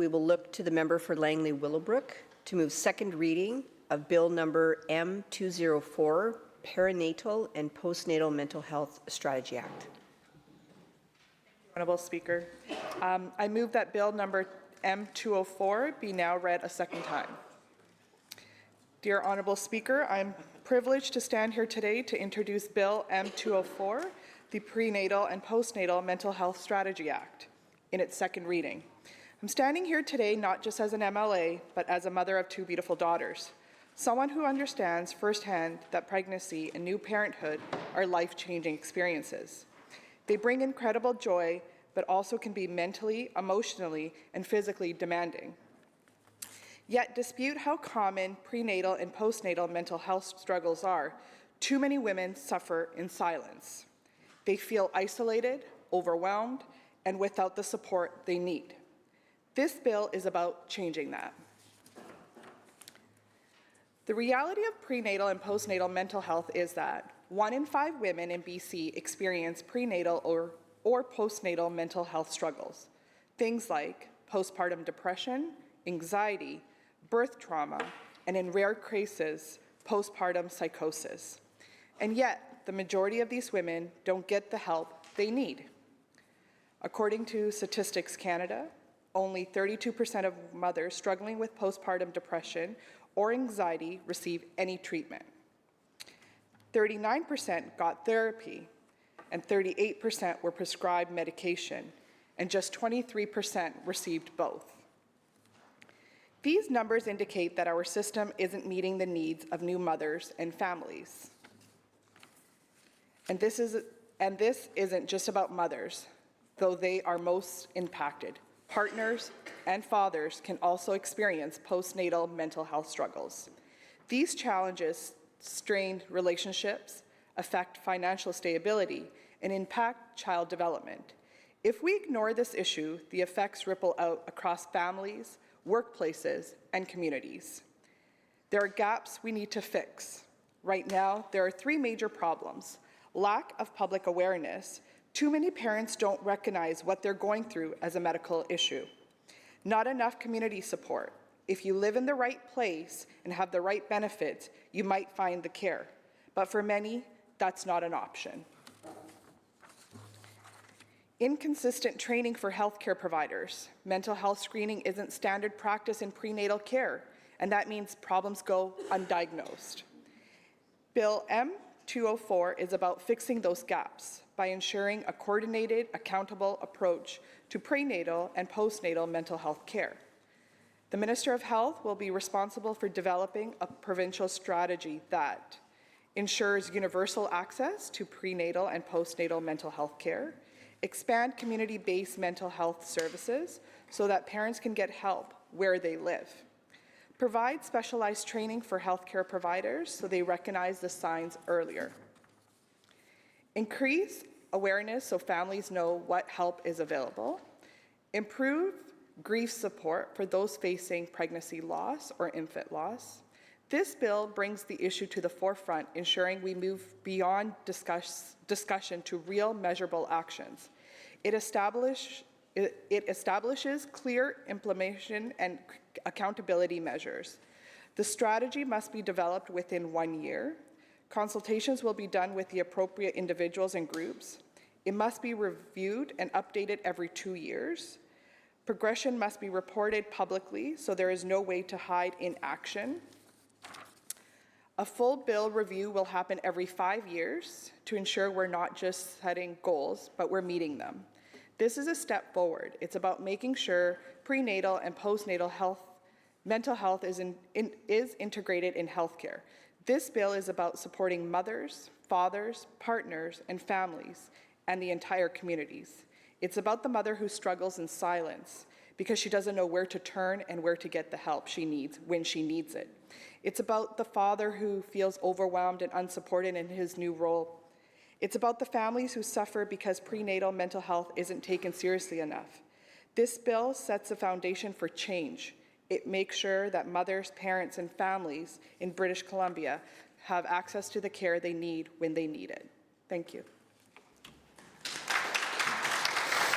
We will look to the member for Langley Willowbrook to move second reading of Bill number M204, Perinatal and Postnatal Mental Health Strategy Act. Honourable Speaker, I move that Bill number M204 be now read a second time. Dear Honourable Speaker, I'm privileged to stand here today to introduce Bill M204, the Prenatal and Postnatal Mental Health Strategy Act, in its second reading. I'm standing here today not just as an MLA, but as a mother of two beautiful daughters, someone who understands firsthand that pregnancy and new parenthood are life-changing experiences. They bring incredible joy, but also can be mentally, emotionally, and physically demanding. Yet, despite how common prenatal and postnatal mental health struggles are, too many women suffer in silence. They feel isolated, overwhelmed, and without the support they need. This bill is about changing that. The reality of prenatal and postnatal mental health is that 1 in 5 women in BC experience prenatal or postnatal mental health struggles. Things like postpartum depression, anxiety, birth trauma, and in rare cases, postpartum psychosis. And yet, the majority of these women don't get the help they need. According to Statistics Canada, only 32% of mothers struggling with postpartum depression or anxiety receive any treatment. 39% got therapy, and 38% were prescribed medication, and just 23% received both. These numbers indicate that our system isn't meeting the needs of new mothers and families. And this isn't just about mothers, though they are most impacted. Partners and fathers can also experience postnatal mental health struggles. These challenges strain relationships, affect financial stability, and impact child development. If we ignore this issue, the effects ripple out across families, workplaces, and communities. There are gaps we need to fix. Right now, there are 3 major problems. Lack of public awareness. Too many parents don't recognize what they're going through as a medical issue. Not enough community support. If you live in the right place and have the right benefits, you might find the care. But for many, that's not an option. Inconsistent training for healthcare providers. Mental health screening isn't standard practice in prenatal care, and that means problems go undiagnosed. Bill M204 is about fixing those gaps by ensuring a coordinated, accountable approach to prenatal and postnatal mental health care. The Minister of Health will be responsible for developing a provincial strategy that ensures universal access to prenatal and postnatal mental health care, expand community-based mental health services so that parents can get help where they live, provide specialized training for healthcare providers so they recognize the signs earlier, increase awareness so families know what help is available, improve grief support for those facing pregnancy loss or infant loss. This bill brings the issue to the forefront, ensuring we move beyond discussion to real measurable actions. It establishes clear implementation and accountability measures. The strategy must be developed within 1 year. Consultations will be done with the appropriate individuals and groups. It must be reviewed and updated every 2 years. Progression must be reported publicly so there is no way to hide inaction. A full bill review will happen every 5 years to ensure we're not just setting goals, but we're meeting them. This is a step forward. It's about making sure prenatal and postnatal mental health is integrated in healthcare. This bill is about supporting mothers, fathers, partners, and families, and the entire communities. It's about the mother who struggles in silence because she doesn't know where to turn and where to get the help she needs when she needs it. It's about the father who feels overwhelmed and unsupported in his new role. It's about the families who suffer because prenatal mental health isn't taken seriously enough. This bill sets a foundation for change. It makes sure that mothers, parents, and families in British Columbia have access to the care they need when they need it. Thank you.